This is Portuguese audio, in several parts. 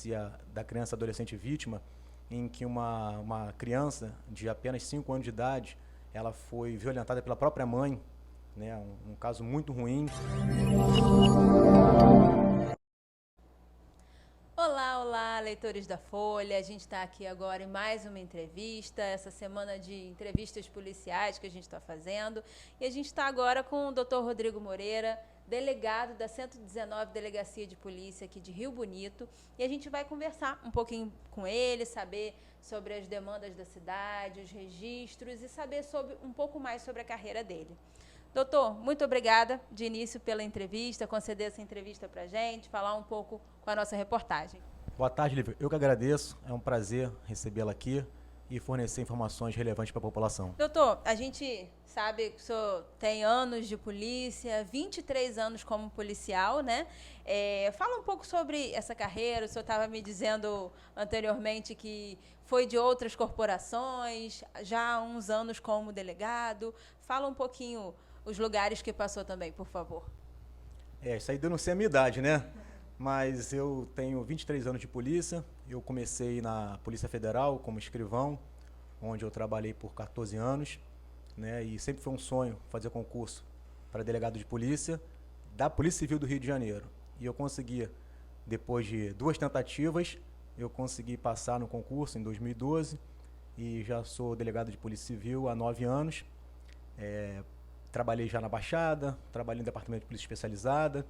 delegacia da criança e adolescente vítima, em que uma criança de apenas 5 anos de idade, ela foi violentada pela própria mãe, né? Um caso muito ruim. Olá, olá, leitores da Folha. A gente está aqui agora em mais uma entrevista, essa semana de entrevistas policiais que a gente está fazendo. E a gente está agora com o Dr. Rodrigo Moreira, delegado da 119 Delegacia de Polícia aqui de Rio Bonito. E a gente vai conversar um pouquinho com ele, saber sobre as demandas da cidade, os registros e saber um pouco mais sobre a carreira dele. Doutor, muito obrigada de início pela entrevista, conceder essa entrevista para a gente, falar um pouco com a nossa reportagem. Boa tarde, Lívia. Eu que agradeço. É um prazer recebê-la aqui e fornecer informações relevantes para a população. Doutor, a gente sabe que o senhor tem anos de polícia, 23 anos como policial, né? Fala um pouco sobre essa carreira. O senhor estava me dizendo anteriormente que foi de outras corporações, já há uns anos como delegado. Fala um pouquinho os lugares que passou também, por favor. Isso aí denuncia a minha idade, né? Mas eu tenho 23 anos de polícia. Eu comecei na Polícia Federal como escrivão, onde eu trabalhei por 14 anos, né? E sempre foi um sonho fazer concurso para delegado de polícia da Polícia Civil do Rio de Janeiro. E eu consegui, depois de 2 tentativas, eu consegui passar no concurso em 2012 e já sou delegado de Polícia Civil há 9 anos. Trabalhei já na Baixada, trabalhei no Departamento de Polícia Especializada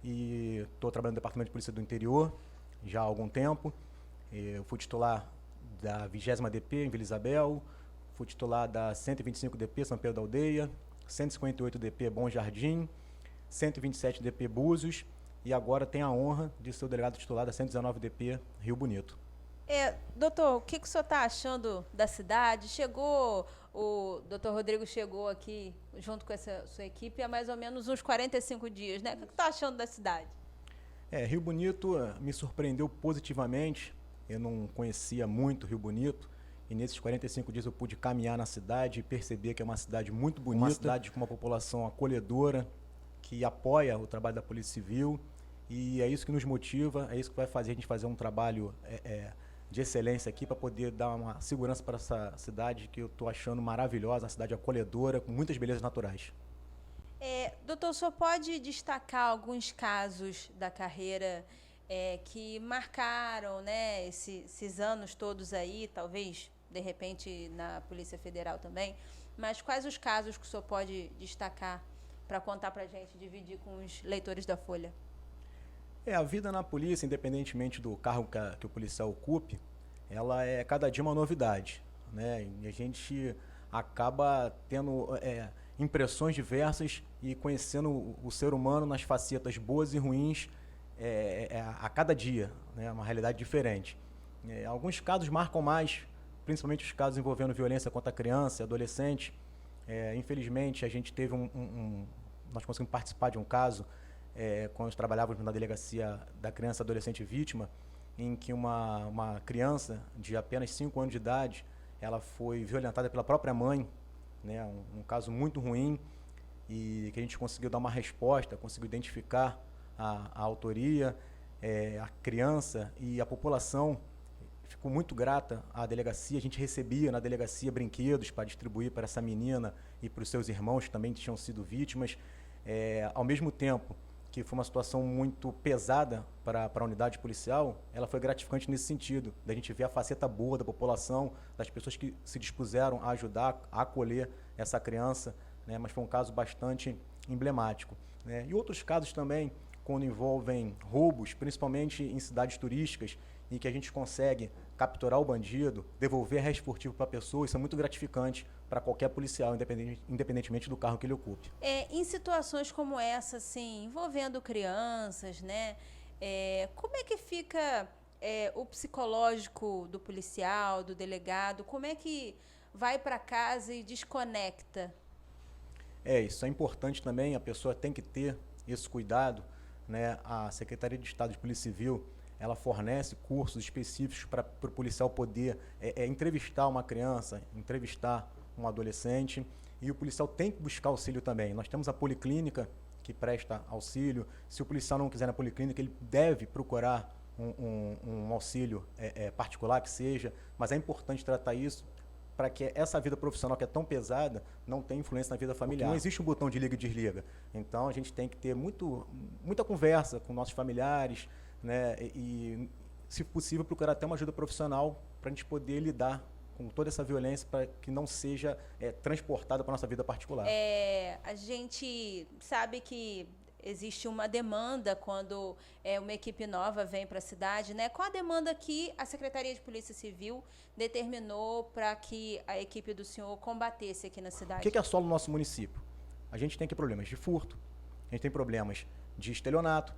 e estou trabalhando no Departamento de Polícia do Interior já há algum tempo. Eu fui titular da 20ª DP em Vila Isabel, fui titular da 125 DP São Pedro da Aldeia, 158 DP Bom Jardim, 127 DP Búzios e agora tenho a honra de ser o delegado titular da 119 DP Rio Bonito. Doutor, o que o senhor está achando da cidade? O doutor Rodrigo chegou aqui junto com essa sua equipe há mais ou menos uns 45 dias, né? O que está achando da cidade? Rio Bonito me surpreendeu positivamente. Eu não conhecia muito Rio Bonito e nesses 45 dias eu pude caminhar na cidade e perceber que é uma cidade muito bonita, uma cidade com uma população acolhedora, que apoia o trabalho da Polícia Civil, e é isso que nos motiva, é isso que vai fazer a gente fazer um trabalho de excelência aqui para poder dar uma segurança para essa cidade que eu estou achando maravilhosa, uma cidade acolhedora, com muitas belezas naturais. Doutor, o senhor pode destacar alguns casos da carreira que marcaram, né, esses anos todos aí, talvez, de repente, na Polícia Federal também, mas quais os casos que o senhor pode destacar para contar para a gente, dividir com os leitores da Folha? A vida na polícia, independentemente do cargo que o policial ocupe, ela é cada dia uma novidade, né? E a gente acaba tendo impressões diversas e conhecendo o ser humano nas facetas boas e ruins a cada dia, né? Uma realidade diferente. Alguns casos marcam mais, principalmente os casos envolvendo violência contra criança e adolescente. Infelizmente, a gente teve nós conseguimos participar de um caso quando nós trabalhávamos na delegacia da criança e adolescente vítima, em que uma criança de apenas 5 anos de idade, ela foi violentada pela própria mãe, né? Um caso muito ruim e que a gente conseguiu dar uma resposta, conseguiu identificar a autoria, a criança e a população ficou muito grata à delegacia. A gente recebia na delegacia brinquedos para distribuir para essa menina e para os seus irmãos que também tinham sido vítimas. Ao mesmo tempo que foi uma situação muito pesada para a unidade policial, ela foi gratificante nesse sentido, da gente ver a faceta boa da população, das pessoas que se dispuseram a ajudar, a acolher essa criança, né? Mas foi um caso bastante emblemático, né? E outros casos também, quando envolvem roubos, principalmente em cidades turísticas, em que a gente consegue capturar o bandido, devolver a réis furtivo para a pessoa, isso é muito gratificante para qualquer policial, independentemente do cargo que ele ocupe. Em situações como essa, assim, envolvendo crianças, né? Como é que fica o psicológico do policial, do delegado? Como é que vai para casa e desconecta? Isso é importante também, a pessoa tem que ter esse cuidado, né? A Secretaria de Estado de Polícia Civil, ela fornece cursos específicos para o policial poder entrevistar uma criança, entrevistar um adolescente, e o policial tem que buscar auxílio também. Nós temos a policlínica que presta auxílio. Se o policial não quiser na policlínica, ele deve procurar um auxílio particular que seja, mas é importante tratar isso para que essa vida profissional que é tão pesada não tenha influência na vida familiar. Não existe um botão de liga e desliga. Então, a gente tem que ter muita conversa com nossos familiares, né? E, se possível, procurar até uma ajuda profissional para a gente poder lidar com toda essa violência para que não seja transportada para a nossa vida particular. A gente sabe que existe uma demanda quando uma equipe nova vem para a cidade, né? Qual a demanda que a Secretaria de Polícia Civil determinou para que a equipe do senhor combatesse aqui na cidade? O que assola o nosso município? A gente tem aqui problemas de furto, a gente tem problemas de estelionato,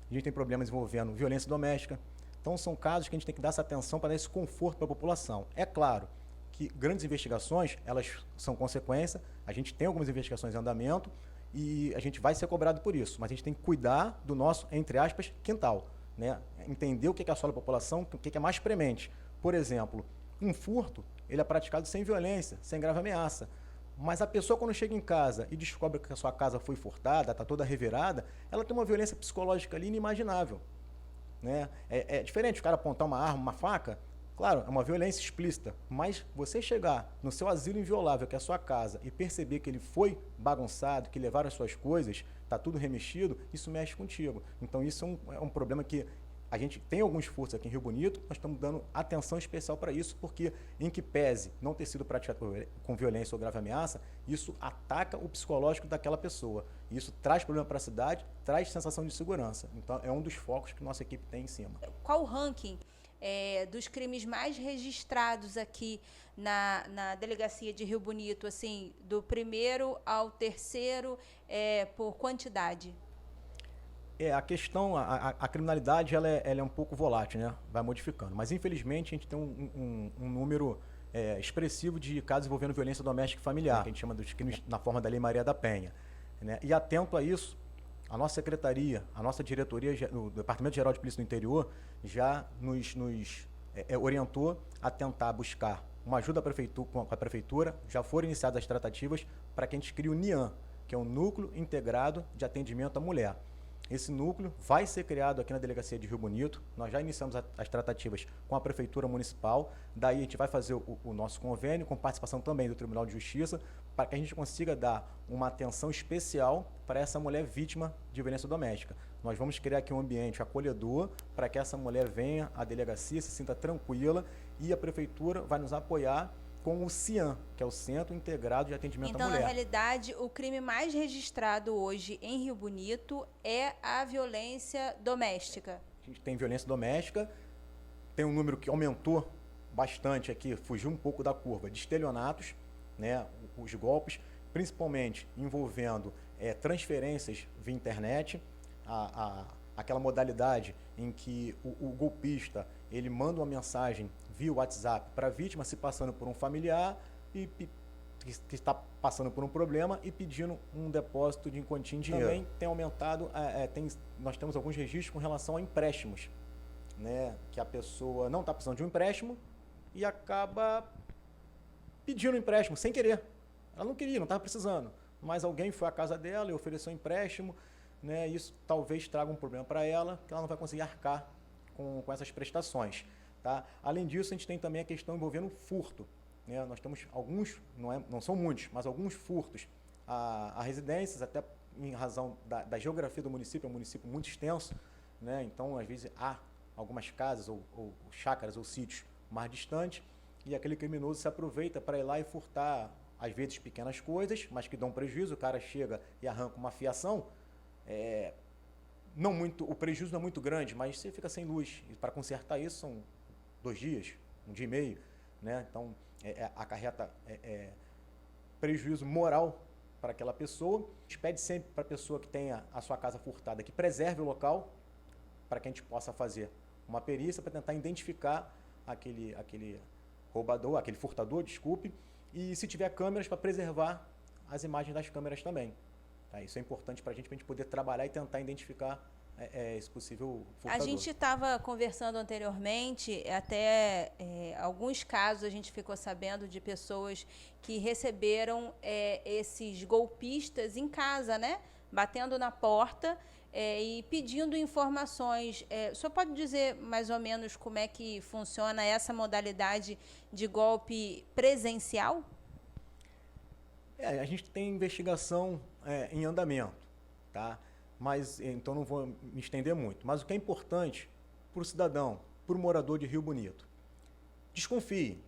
a gente tem problemas envolvendo violência doméstica. Então, são casos que a gente tem que dar essa atenção para dar esse conforto para a população. É claro que grandes investigações, elas são consequência, a gente tem algumas investigações em andamento e a gente vai ser cobrado por isso, mas a gente tem que cuidar do nosso, entre aspas, quintal, né? Entender o que assola a população, o que é mais premente. Por exemplo, um furto, ele é praticado sem violência, sem grave ameaça. Mas a pessoa, quando chega em casa e descobre que a sua casa foi furtada, está toda revirada, ela tem uma violência psicológica ali inimaginável, né? É diferente o cara apontar uma arma, uma faca. Claro, é uma violência explícita, mas você chegar no seu asilo inviolável, que é a sua casa, e perceber que ele foi bagunçado, que levaram as suas coisas, está tudo remexido, isso mexe contigo. Então, isso é um problema que a gente tem alguns furtos aqui em Rio Bonito, nós estamos dando atenção especial para isso, porque em que pese não ter sido praticado com violência ou grave ameaça, isso ataca o psicológico daquela pessoa. Isso traz problema para a cidade, traz sensação de segurança. Então, é um dos focos que nossa equipe tem em cima. Qual o ranking dos crimes mais registrados aqui na delegacia de Rio Bonito, assim, do primeiro ao terceiro, por quantidade? A questão, a criminalidade, ela é um pouco volátil, né? Vai modificando. Mas, infelizmente, a gente tem um número expressivo de casos envolvendo violência doméstica e familiar, que a gente chama dos crimes na forma da Lei Maria da Penha, né? E atento a isso, a nossa secretaria, a nossa diretoria, o Departamento Geral de Polícia do Interior, já nos orientou a tentar buscar uma ajuda com a prefeitura. Já foram iniciadas as tratativas para que a gente crie o NIAM, que é o Núcleo Integrado de Atendimento à Mulher. Esse núcleo vai ser criado aqui na Delegacia de Rio Bonito. Nós já iniciamos as tratativas com a Prefeitura Municipal. Daí a gente vai fazer o nosso convênio, com participação também do Tribunal de Justiça, para que a gente consiga dar uma atenção especial para essa mulher vítima de violência doméstica. Nós vamos criar aqui um ambiente acolhedor para que essa mulher venha à delegacia, se sinta tranquila, e a Prefeitura vai nos apoiar com o CIAM, que é o Centro Integrado de Atendimento à Mulher. Então, na realidade, o crime mais registrado hoje em Rio Bonito é a violência doméstica. A gente tem violência doméstica, tem um número que aumentou bastante aqui, fugiu um pouco da curva, de estelionatos, né, os golpes, principalmente envolvendo transferências via internet, aquela modalidade em que o golpista ele manda uma mensagem via WhatsApp para a vítima, se passando por um familiar e que está passando por um problema e pedindo um depósito de quantia em dinheiro. Também tem aumentado, nós temos alguns registros com relação a empréstimos, né, que a pessoa não está precisando de um empréstimo e acaba pedindo um empréstimo sem querer. Ela não queria, não estava precisando, mas alguém foi à casa dela e ofereceu um empréstimo, né, isso talvez traga um problema para ela, que ela não vai conseguir arcar com essas prestações. Tá? Além disso, a gente tem também a questão envolvendo furto, né? Nós temos alguns, não são muitos, mas alguns furtos a residências, até em razão da geografia do município, é um município muito extenso, né? Então, às vezes, há algumas casas ou chácaras ou sítios mais distantes, e aquele criminoso se aproveita para ir lá e furtar, às vezes, pequenas coisas, mas que dão prejuízo. O cara chega e arranca uma fiação, o prejuízo não é muito grande, mas você fica sem luz, e para consertar isso são 2 dias, 1 dia e meio, né? Então, acarreta prejuízo moral para aquela pessoa. A gente pede sempre para a pessoa que tenha a sua casa furtada que preserve o local, para que a gente possa fazer uma perícia para tentar identificar aquele roubador, aquele furtador, desculpe, e se tiver câmeras, para preservar as imagens das câmeras também. Tá? Isso é importante para a gente poder trabalhar e tentar identificar esse possível furtador. A gente estava conversando anteriormente, até alguns casos a gente ficou sabendo de pessoas que receberam esses golpistas em casa, né? Batendo na porta, e pedindo informações. O senhor pode dizer mais ou menos como é que funciona essa modalidade de golpe presencial? A gente tem investigação em andamento, tá? Mas então não vou me estender muito. Mas o que é importante para o cidadão, para o morador de Rio Bonito, desconfie,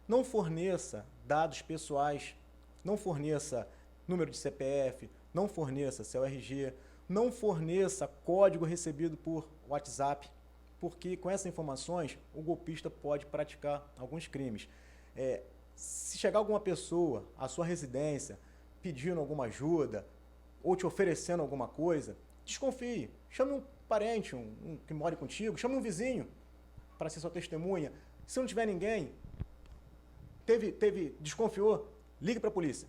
não forneça dados pessoais, não forneça número de CPF, não forneça seu RG, não forneça código recebido por WhatsApp, porque com essas informações o golpista pode praticar alguns crimes. Se chegar alguma pessoa à sua residência pedindo alguma ajuda ou te oferecendo alguma coisa, desconfie. Chame um parente que mora contigo, chame um vizinho para ser sua testemunha. Se não tiver ninguém, desconfiou, ligue para a polícia.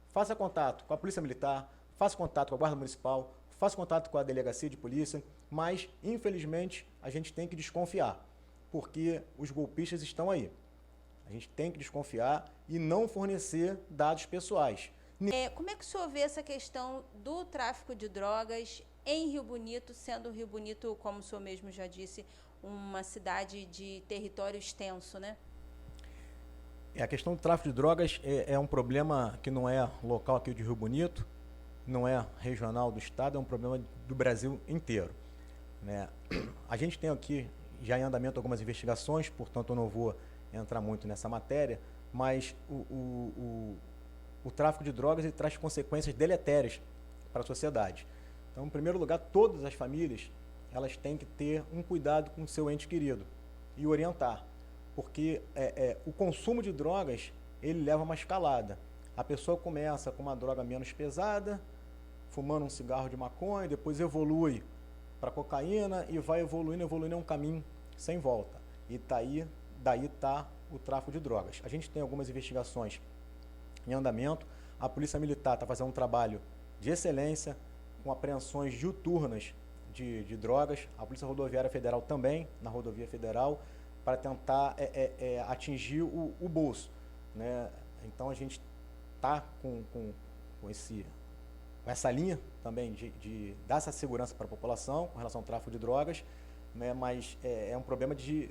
Faça contato com a Polícia Militar, faça contato com a Guarda Municipal, faça contato com a Delegacia de Polícia, mas, infelizmente, a gente tem que desconfiar, porque os golpistas estão aí. A gente tem que desconfiar e não fornecer dados pessoais. Como é que o senhor vê essa questão do tráfico de drogas em Rio Bonito, sendo Rio Bonito, como o senhor mesmo já disse, uma cidade de território extenso, né? A questão do tráfico de drogas é um problema que não é local aqui de Rio Bonito, não é regional do estado, é um problema do Brasil inteiro, né? A gente tem aqui já em andamento algumas investigações, portanto eu não vou entrar muito nessa matéria, mas o tráfico de drogas ele traz consequências deletérias para a sociedade. Então, em primeiro lugar, todas as famílias elas têm que ter um cuidado com o seu ente querido e orientar, porque o consumo de drogas ele leva a uma escalada. A pessoa começa com uma droga menos pesada, fumando um cigarro de maconha, depois evolui para cocaína e vai evoluindo, é um caminho sem volta. E daí está o tráfico de drogas. A gente tem algumas investigações em andamento. A Polícia Militar está fazendo um trabalho de excelência com apreensões diuturnas de drogas. A Polícia Rodoviária Federal também, na Rodovia Federal, para tentar atingir o bolso, né? Então a gente está com essa linha também de dar essa segurança para a população com relação ao tráfico de drogas, né? Mas é um problema de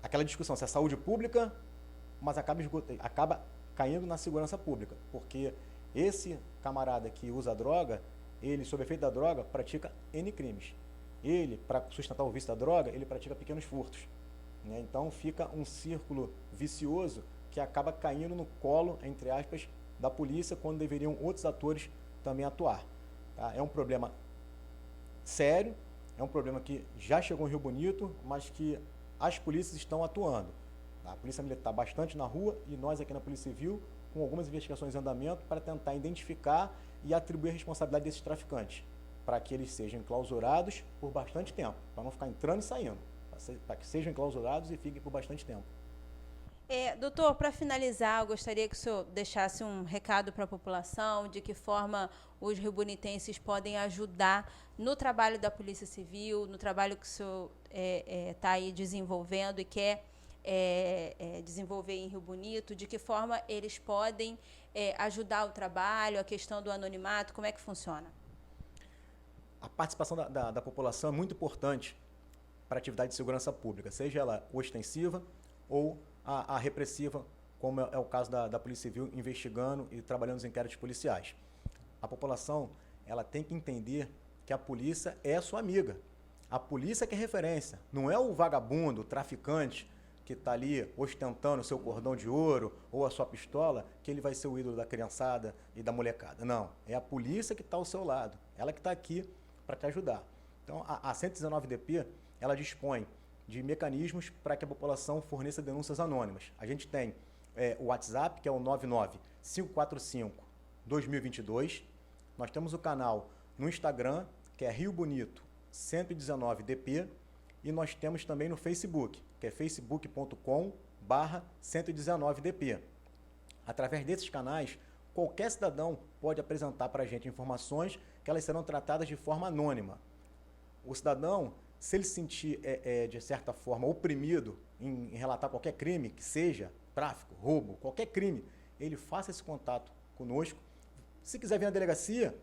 aquela discussão se é saúde pública, mas acaba caindo na segurança pública, porque esse camarada que usa droga, ele, sob efeito da droga, pratica N crimes. Ele, para sustentar o vício da droga, ele pratica pequenos furtos, né? Então fica um círculo vicioso que acaba caindo no colo, entre aspas, da polícia, quando deveriam outros atores também atuar, tá? É um problema sério, é um problema que já chegou em Rio Bonito, mas que as polícias estão atuando. A Polícia Militar bastante na rua e nós aqui na Polícia Civil com algumas investigações em andamento para tentar identificar e atribuir a responsabilidade desses traficantes, para que eles sejam enclausurados por bastante tempo, para não ficar entrando e saindo, para que sejam enclausurados e fiquem por bastante tempo. Doutor, para finalizar, eu gostaria que o senhor deixasse um recado para a população, de que forma os riobonitenses podem ajudar no trabalho da Polícia Civil, no trabalho que o senhor está aí desenvolvendo e quer desenvolver em Rio Bonito, de que forma eles podem ajudar o trabalho, a questão do anonimato, como é que funciona? A participação da população é muito importante para a atividade de segurança pública, seja ela ostensiva ou a repressiva, como é o caso da Polícia Civil, investigando e trabalhando nos inquéritos policiais. A população ela tem que entender que a polícia é sua amiga. A polícia que é referência, não é o vagabundo, o traficante, que está ali ostentando o seu cordão de ouro ou a sua pistola, que ele vai ser o ídolo da criançada e da molecada. Não, é a polícia que está ao seu lado, ela que está aqui para te ajudar. Então, a 119DP, ela dispõe de mecanismos para que a população forneça denúncias anônimas. A gente tem o WhatsApp, que é o 99545-2022. Nós temos o canal no Instagram, que é Rio Bonito 119DP. E nós temos também no Facebook, que é facebook.com/119DP. Através desses canais, qualquer cidadão pode apresentar para a gente informações que elas serão tratadas de forma anônima. O cidadão, se ele se sentir, de certa forma, oprimido em relatar qualquer crime, que seja tráfico, roubo, qualquer crime, ele faça esse contato conosco. Se quiser vir à delegacia,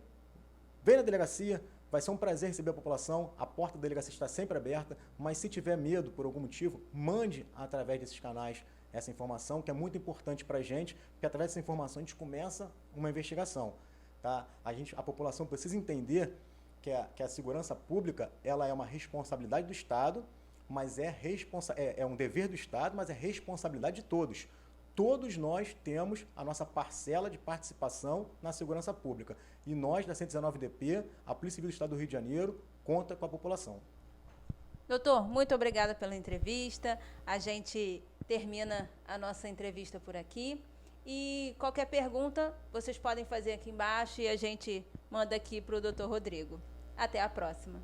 vem na delegacia, vai ser um prazer receber a população, a porta da delegacia está sempre aberta, mas se tiver medo por algum motivo, mande através desses canais essa informação, que é muito importante para a gente, porque através dessa informação a gente começa uma investigação. Tá? A população precisa entender que a segurança pública ela é uma responsabilidade do Estado, mas é um dever do Estado, mas é responsabilidade de todos. Todos nós temos a nossa parcela de participação na segurança pública. E nós, da 119DP, a Polícia Civil do Estado do Rio de Janeiro, conta com a população. Doutor, muito obrigada pela entrevista. A gente termina a nossa entrevista por aqui. E qualquer pergunta, vocês podem fazer aqui embaixo e a gente manda aqui para o doutor Rodrigo. Até a próxima.